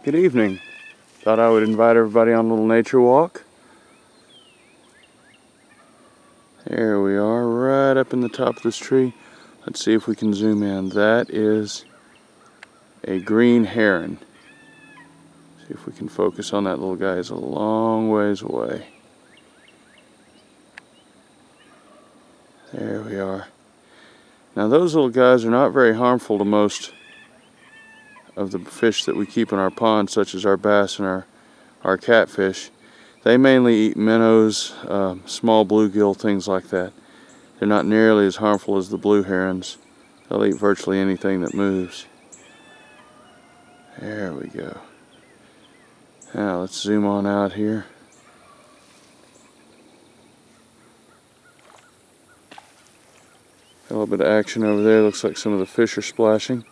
Good evening. Thought I would invite everybody on a little nature walk. There we are, right up in the top of this tree. Let's see if we can zoom in. That is a green heron. See if we can focus on that little guy. He's a long ways away. There we are. Now those little guys are not very harmful to most of the fish that we keep in our ponds, such as our bass and our catfish. They mainly eat minnows, small bluegill, things like that. They're not nearly as harmful as the blue herons. They'll eat virtually anything that moves. There we go. Now let's zoom on out here. A little bit of action over there. Looks like some of the fish are splashing.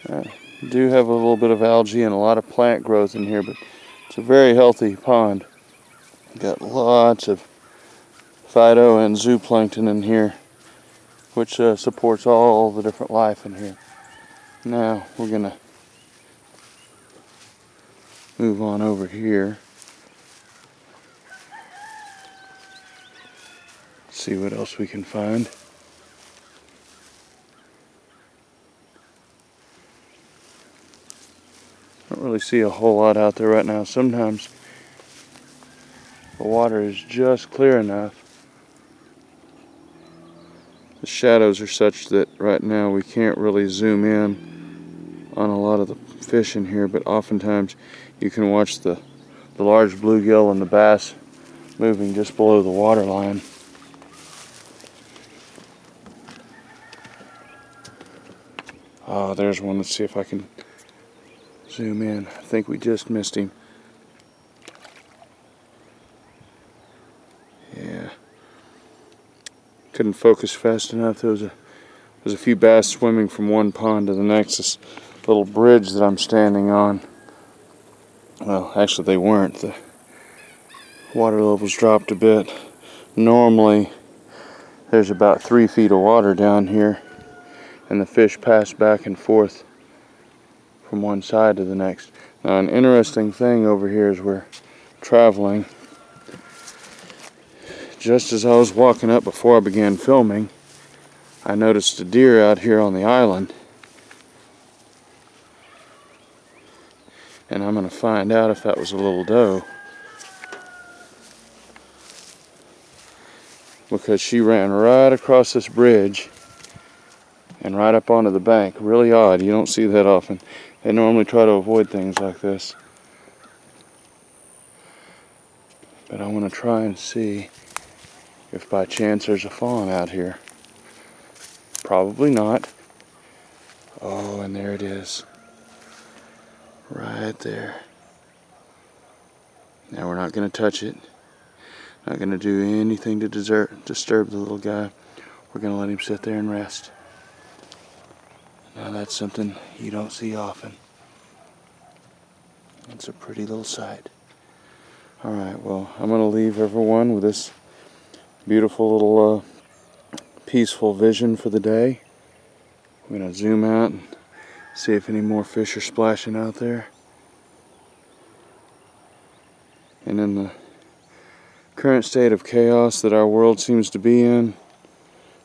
I do have a little bit of algae and a lot of plant growth in here, but it's a very healthy pond. Got lots of phyto and zooplankton in here, which supports all the different life in here. Now we're going to move on over here. See what else we can find. Don't really see a whole lot out there right now. Sometimes the water is just clear enough. The shadows are such that right now we can't really zoom in on a lot of the fish in here, but oftentimes you can watch the large bluegill and the bass moving just below the water line. Oh, there's one. Let's see if I can zoom in. I think we just missed him. Yeah. Couldn't focus fast enough. There's a few bass swimming from one pond to the next. This little bridge that I'm standing on. Well, actually they weren't. The water levels dropped a bit. Normally there's about 3 feet of water down here, and the fish pass back and forth from one side to the next. Now an interesting thing over here is we're traveling. Just as I was walking up before I began filming, I noticed a deer out here on the island. And I'm going to find out if that was a little doe, because she ran right across this bridge and right up onto the bank. Really odd. You don't see that often. They normally try to avoid things like this. But I want to try and see if by chance there's a fawn out here. Probably not. Oh, and there it is. Right there. Now we're not going to touch it. Not going to do anything to disturb the little guy. We're going to let him sit there and rest. Now that's something you don't see often. It's a pretty little sight. Alright, well, I'm going to leave everyone with this beautiful little peaceful vision for the day. I'm going to zoom out and see if any more fish are splashing out there. And in the current state of chaos that our world seems to be in,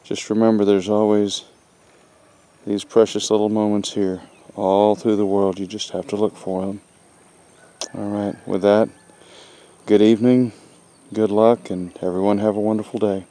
just remember there's always these precious little moments here all through the world. You just have to look for them. Alright, with that, good evening, good luck, and everyone have a wonderful day.